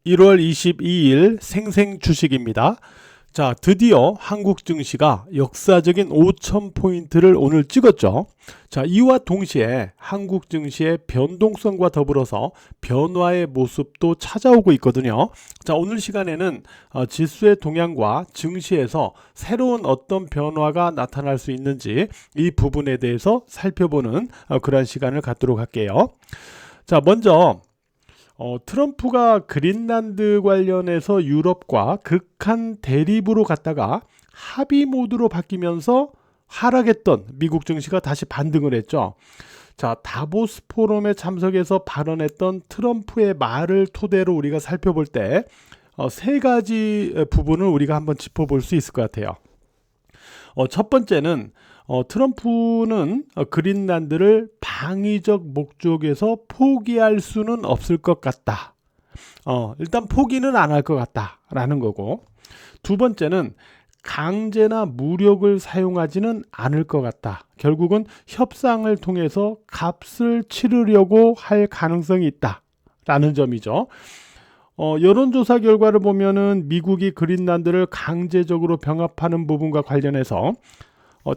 1월 22일 생생 주식입니다. 자, 드디어 한국 증시가 역사적인 5,000포인트를 오늘 찍었죠. 자, 이와 동시에 한국 증시의 변동성과 더불어서 변화의 모습도 찾아오고 있거든요. 자, 오늘 시간에는 지수의 동향과 증시에서 새로운 어떤 변화가 나타날 수 있는지 이 부분에 대해서 살펴보는 그런 시간을 갖도록 할게요. 자, 먼저 트럼프가 그린란드 관련해서 유럽과 극한 대립으로 갔다가 합의 모드로 바뀌면서 하락했던 미국 증시가 다시 반등을 했죠. 자, 다보스 포럼에 참석해서 발언했던 트럼프의 말을 토대로 우리가 살펴볼 때 세 가지 부분을 우리가 한번 짚어볼 수 있을 것 같아요. 첫 번째는 트럼프는 그린란드를 방위적 목적에서 포기할 수는 없을 것 같다. 일단 포기는 안 할 것 같다라는 거고, 두 번째는 강제나 무력을 사용하지는 않을 것 같다. 결국은 협상을 통해서 값을 치르려고 할 가능성이 있다라는 점이죠. 여론조사 결과를 보면은 미국이 그린란드를 강제적으로 병합하는 부분과 관련해서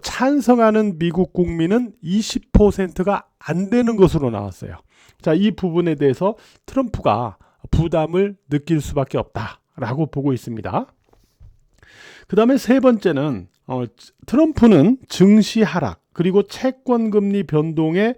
찬성하는 미국 국민은 20%가 안 되는 것으로 나왔어요. 자, 이 부분에 대해서 트럼프가 부담을 느낄 수밖에 없다라고 보고 있습니다. 그 다음에 세 번째는 트럼프는 증시 하락 그리고 채권 금리 변동에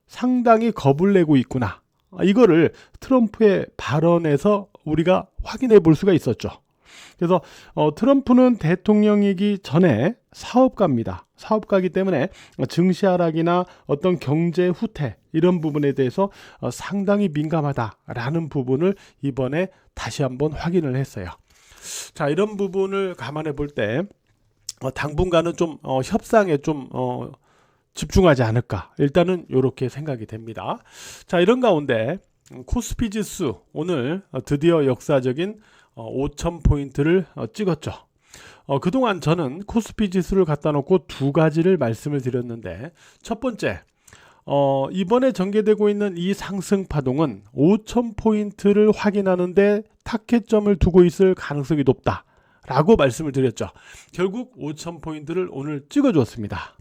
상당히 겁을 내고 있구나. 이거를 트럼프의 발언에서 우리가 확인해 볼 수가 있었죠. 그래서 트럼프는 대통령이기 전에 사업가입니다. 사업가이기 때문에 증시 하락이나 어떤 경제 후퇴 이런 부분에 대해서 상당히 민감하다라는 부분을 이번에 다시 한번 확인을 했어요. 자, 이런 부분을 감안해 볼 때 당분간은 좀 협상에 좀 집중하지 않을까, 일단은 이렇게 생각이 됩니다. 자, 이런 가운데 코스피 지수 오늘 드디어 역사적인 5,000포인트를 찍었죠. 그동안 저는 코스피 지수를 갖다 놓고 두 가지를 말씀을 드렸는데, 첫 번째, 이번에 전개되고 있는 이 상승 파동은 5,000포인트를 확인하는데 타켓점을 두고 있을 가능성이 높다 라고 말씀을 드렸죠. 결국 5,000포인트를 오늘 찍어주었습니다.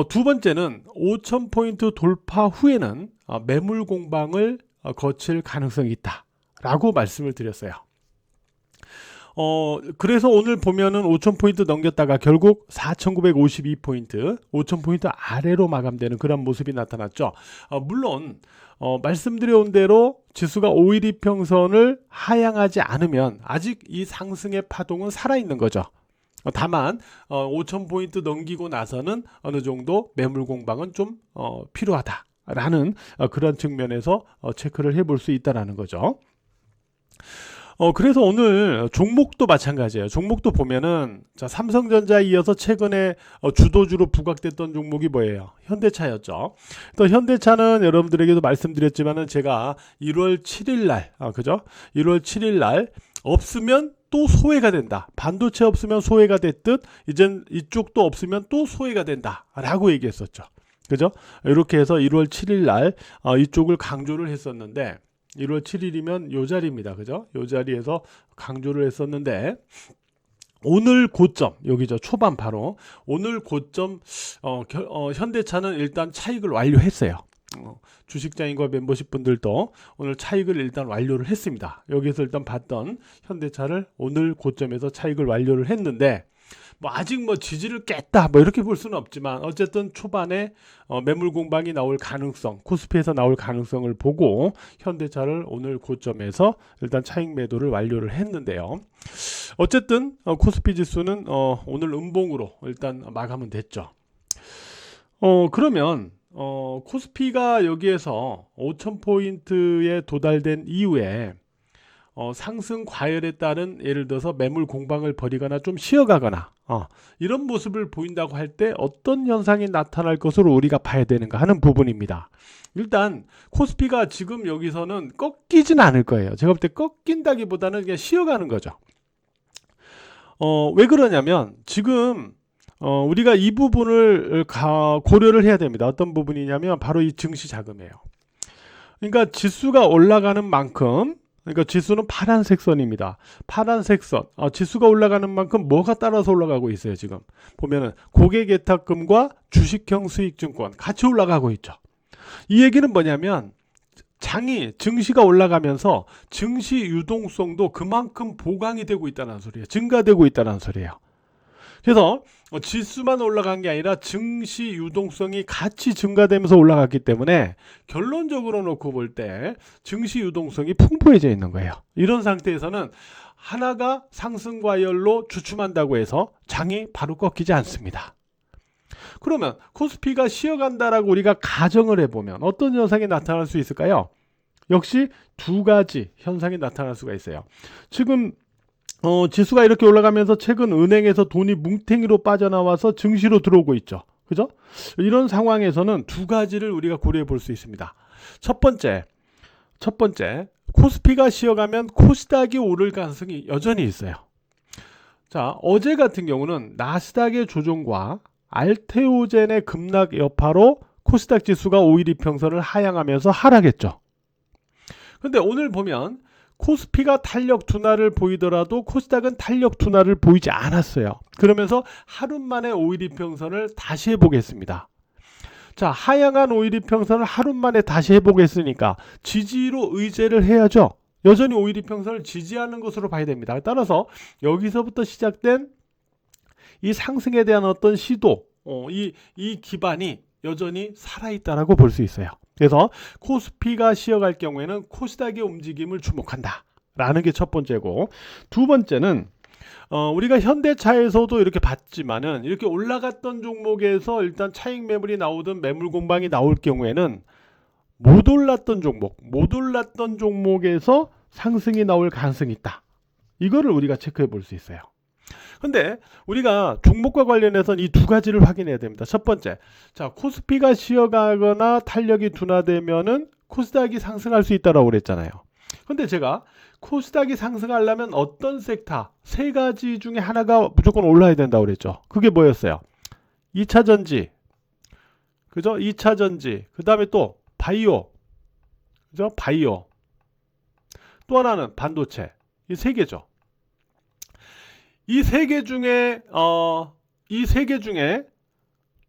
두 번째는 5,000포인트 돌파 후에는 매물 공방을 거칠 가능성이 있다 라고 말씀을 드렸어요. 그래서 오늘 보면은 5,000포인트 넘겼다가 결국 4,952포인트, 5,000포인트 아래로 마감되는 그런 모습이 나타났죠. 물론 말씀드려온 대로 지수가 5일 이평선을 하향하지 않으면 아직 이 상승의 파동은 살아있는 거죠. 다만 5,000포인트 넘기고 나서는 어느 정도 매물 공방은 좀 필요하다라는 그런 측면에서 체크를 해볼 수 있다라는 거죠. 그래서 오늘 종목도 마찬가지예요. 종목도 보면은 자, 삼성전자에 이어서 최근에 주도주로 부각됐던 종목이 뭐예요? 현대차였죠. 또 현대차는 여러분들에게도 말씀드렸지만은 제가 1월 7일 날, 그죠? 1월 7일 날 없으면 또 소외가 된다. 반도체 없으면 소외가 됐듯 이젠 이쪽도 없으면 또 소외가 된다라고 얘기했었죠. 그죠? 이렇게 해서 1월 7일 날 이쪽을 강조를 했었는데, 1월 7일이면 요 자리입니다. 그죠? 요 자리에서 강조를 했었는데, 오늘 고점, 여기죠. 초반 바로. 오늘 고점, 현대차는 일단 차익을 완료했어요. 주식장인과 멤버십 분들도 오늘 차익을 일단 완료를 했습니다. 여기서 일단 봤던 현대차를 오늘 고점에서 차익을 완료를 했는데, 아직 지지를 깼다 이렇게 볼 수는 없지만 어쨌든 초반에 매물 공방이 나올 가능성, 코스피에서 나올 가능성을 보고 현대차를 오늘 고점에서 일단 차익 매도를 완료를 했는데요. 어쨌든 코스피 지수는 오늘 음봉으로 일단 마감은 됐죠. 그러면 코스피가 여기에서 5,000포인트에 도달된 이후에 상승 과열에 따른 예를 들어서 매물 공방을 벌이거나 좀 쉬어가거나 이런 모습을 보인다고 할 때 어떤 현상이 나타날 것으로 우리가 봐야 되는가 하는 부분입니다. 일단 코스피가 지금 여기서는 꺾이진 않을 거예요. 제가 볼 때 꺾인다기보다는 그냥 쉬어가는 거죠. 왜 그러냐면 지금 우리가 이 부분을 고려를 해야 됩니다. 어떤 부분이냐면 바로 이 증시 자금이에요. 그러니까 지수가 올라가는 만큼 그러니까 지수는 파란색 선입니다. 파란색 선. 지수가 올라가는 만큼 뭐가 따라서 올라가고 있어요, 지금. 보면은 고객 예탁금과 주식형 수익증권 같이 올라가고 있죠. 이 얘기는 뭐냐면 증시가 올라가면서 증시 유동성도 그만큼 보강이 되고 있다는 소리예요. 증가되고 있다는 소리예요. 그래서 지수만 올라간 게 아니라 증시 유동성이 같이 증가되면서 올라갔기 때문에 결론적으로 놓고 볼 때 증시 유동성이 풍부해져 있는 거예요. 이런 상태에서는 하나가 상승 과열로 주춤한다고 해서 장이 바로 꺾이지 않습니다. 그러면 코스피가 쉬어간다라고 우리가 가정을 해보면 어떤 현상이 나타날 수 있을까요? 역시 두 가지 현상이 나타날 수가 있어요. 지금 지수가 이렇게 올라가면서 최근 은행에서 돈이 뭉탱이로 빠져나와서 증시로 들어오고 있죠. 그죠? 이런 상황에서는 두 가지를 우리가 고려해 볼 수 있습니다. 첫 번째, 코스피가 쉬어가면 코스닥이 오를 가능성이 여전히 있어요. 자, 어제 같은 경우는 나스닥의 조정과 알테오젠의 급락 여파로 코스닥 지수가 5일 이평선을 하향하면서 하락했죠. 근데 오늘 보면 코스피가 탄력 둔화를 보이더라도 코스닥은 탄력 둔화를 보이지 않았어요. 그러면서 하루 만에 5일 이평선을 다시 해보겠습니다. 자, 하향한 5일 이평선을 하루 만에 다시 해보겠으니까 지지로 의제를 해야죠. 여전히 5일 이평선을 지지하는 것으로 봐야 됩니다. 따라서 여기서부터 시작된 이 상승에 대한 어떤 시도, 이 기반이 여전히 살아있다라고 볼 수 있어요. 그래서 코스피가 쉬어갈 경우에는 코스닥의 움직임을 주목한다 라는 게 첫 번째고, 두 번째는 우리가 현대차에서도 이렇게 봤지만은 이렇게 올라갔던 종목에서 일단 차익 매물이 나오든 매물 공방이 나올 경우에는 못 올랐던 종목에서 상승이 나올 가능성이 있다. 이거를 우리가 체크해 볼 수 있어요. 근데 우리가 종목과 관련해서는 이 두 가지를 확인해야 됩니다. 첫 번째, 자, 코스피가 쉬어가거나 탄력이 둔화되면은 코스닥이 상승할 수 있다라고 그랬잖아요. 근데 제가 코스닥이 상승하려면 어떤 섹터 세 가지 중에 하나가 무조건 올라야 된다고 그랬죠. 그게 뭐였어요? 2차 전지, 그죠? 2차 전지, 그 다음에 또 바이오, 그죠? 바이오, 또 하나는 반도체. 이 세 개죠. 이 세 개 중에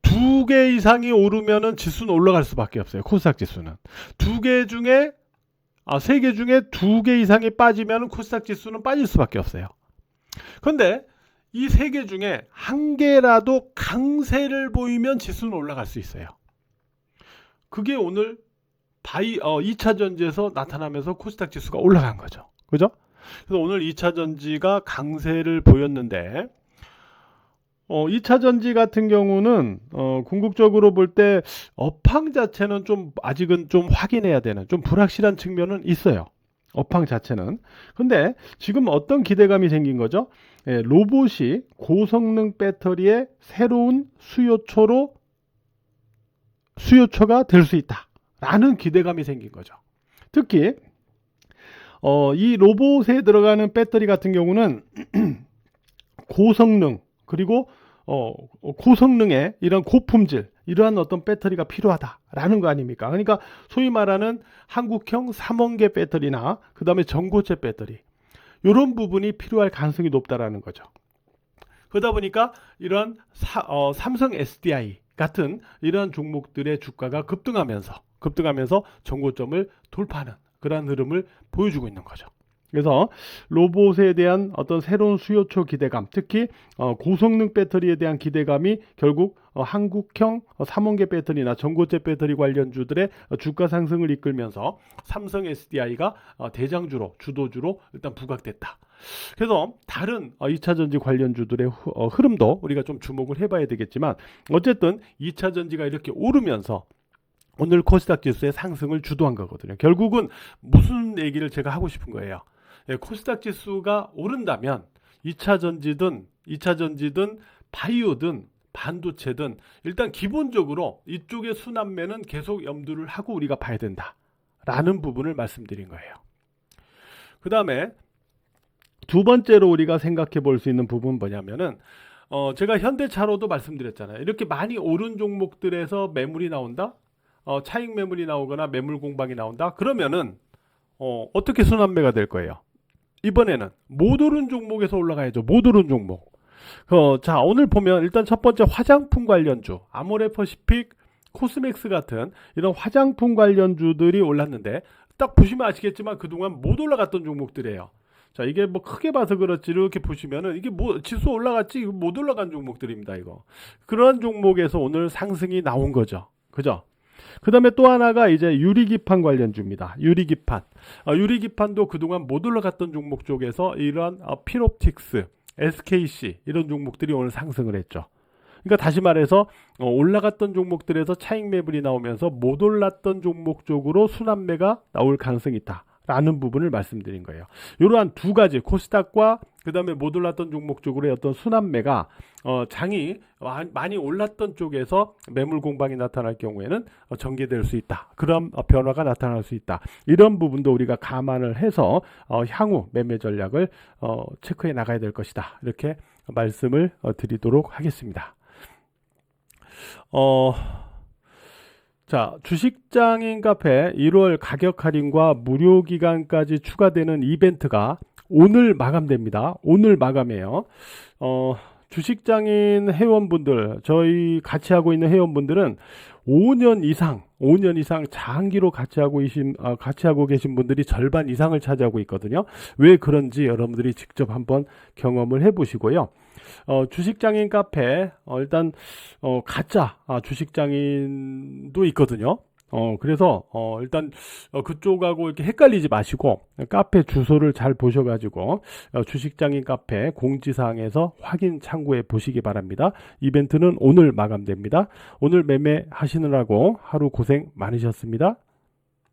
두 개 이상이 오르면은 지수는 올라갈 수밖에 없어요. 코스닥 지수는 세 개 중에 두 개 이상이 빠지면은 코스닥 지수는 빠질 수밖에 없어요. 그런데 이 세 개 중에 한 개라도 강세를 보이면 지수는 올라갈 수 있어요. 그게 오늘 2차 전지에서 나타나면서 코스닥 지수가 올라간 거죠. 그죠? 그래서 오늘 2차 전지가 강세를 보였는데 2차 전지 같은 경우는 궁극적으로 볼 때 업황 자체는 좀 아직은 좀 확인해야 되는 좀 불확실한 측면은 있어요. 업황 자체는. 근데 지금 어떤 기대감이 생긴 거죠? 로봇이 고성능 배터리의 새로운 수요처가 될 수 있다 라는 기대감이 생긴 거죠. 특히 이 로봇에 들어가는 배터리 같은 경우는 고성능 그리고 고성능의 이런 고품질 이러한 어떤 배터리가 필요하다라는 거 아닙니까? 그러니까 소위 말하는 한국형 3원계 배터리나 그 다음에 전고체 배터리 이런 부분이 필요할 가능성이 높다라는 거죠. 그러다 보니까 이런 삼성 SDI 같은 이러한 종목들의 주가가 급등하면서 전고점을 돌파하는 그런 흐름을 보여주고 있는 거죠. 그래서 로봇에 대한 어떤 새로운 수요처 기대감, 특히 고성능 배터리에 대한 기대감이 결국 한국형 3원계 배터리나 전고체 배터리 관련주들의 주가 상승을 이끌면서 삼성 SDI가 주도주로 일단 부각됐다. 그래서 다른 2차 전지 관련주들의 흐름도 우리가 좀 주목을 해봐야 되겠지만, 어쨌든 2차 전지가 이렇게 오르면서 오늘 코스닥 지수의 상승을 주도한 거거든요. 결국은 무슨 얘기를 제가 하고 싶은 거예요. 코스닥 지수가 오른다면 2차 전지든 바이오든 반도체든 일단 기본적으로 이쪽의 순환매는 계속 염두를 하고 우리가 봐야 된다라는 부분을 말씀드린 거예요. 그 다음에 두 번째로 우리가 생각해 볼 수 있는 부분은 뭐냐면은 제가 현대차로도 말씀드렸잖아요. 이렇게 많이 오른 종목들에서 매물이 나온다? 차익 매물이 나오거나 매물 공방이 나온다? 그러면은 어떻게 순환매가 될 거예요? 이번에는 못 오른 종목에서 올라가야죠. 못 오른 종목. 자, 오늘 보면 일단 첫 번째 화장품 관련주, 아모레퍼시픽, 코스맥스 같은 이런 화장품 관련주들이 올랐는데 딱 보시면 아시겠지만 그동안 못 올라갔던 종목들이에요. 자, 이게 뭐 크게 봐서 그렇지 이렇게 보시면은 이게 뭐 지수 올라갔지 이거 못 올라간 종목들입니다, 이거. 그런 종목에서 오늘 상승이 나온 거죠. 그죠? 그 다음에 또 하나가 이제 유리기판 관련주입니다. 유리기판. 유리기판도 그동안 못 올라갔던 종목 쪽에서 이런 필옵틱스, SKC 이런 종목들이 오늘 상승을 했죠. 그러니까 다시 말해서 올라갔던 종목들에서 차익 매물이 나오면서 못 올랐던 종목 쪽으로 순환매가 나올 가능성이 있다. 라는 부분을 말씀드린 거예요. 이러한 두 가지 코스닥과 그 다음에 못 올랐던 종목 쪽으로의 어떤 순환매가 장이 많이 올랐던 쪽에서 매물 공방이 나타날 경우에는 전개될 수 있다. 그런 변화가 나타날 수 있다. 이런 부분도 우리가 감안을 해서 향후 매매 전략을 체크해 나가야 될 것이다. 이렇게 말씀을 드리도록 하겠습니다. 자, 주식장인 카페 1월 가격 할인과 무료 기간까지 추가되는 이벤트가 오늘 마감됩니다. 오늘 마감이에요. 주식장인 회원분들, 저희 같이 하고 있는 회원분들은 5년 이상 장기로 같이 하고 계신 분들이 절반 이상을 차지하고 있거든요. 왜 그런지 여러분들이 직접 한번 경험을 해보시고요. 주식장인 카페, 일단, 가짜 주식장인도 있거든요. 그래서, 일단, 그쪽하고 이렇게 헷갈리지 마시고, 카페 주소를 잘 보셔가지고, 주식장인 카페 공지사항에서 확인 참고해 보시기 바랍니다. 이벤트는 오늘 마감됩니다. 오늘 매매하시느라고 하루 고생 많으셨습니다.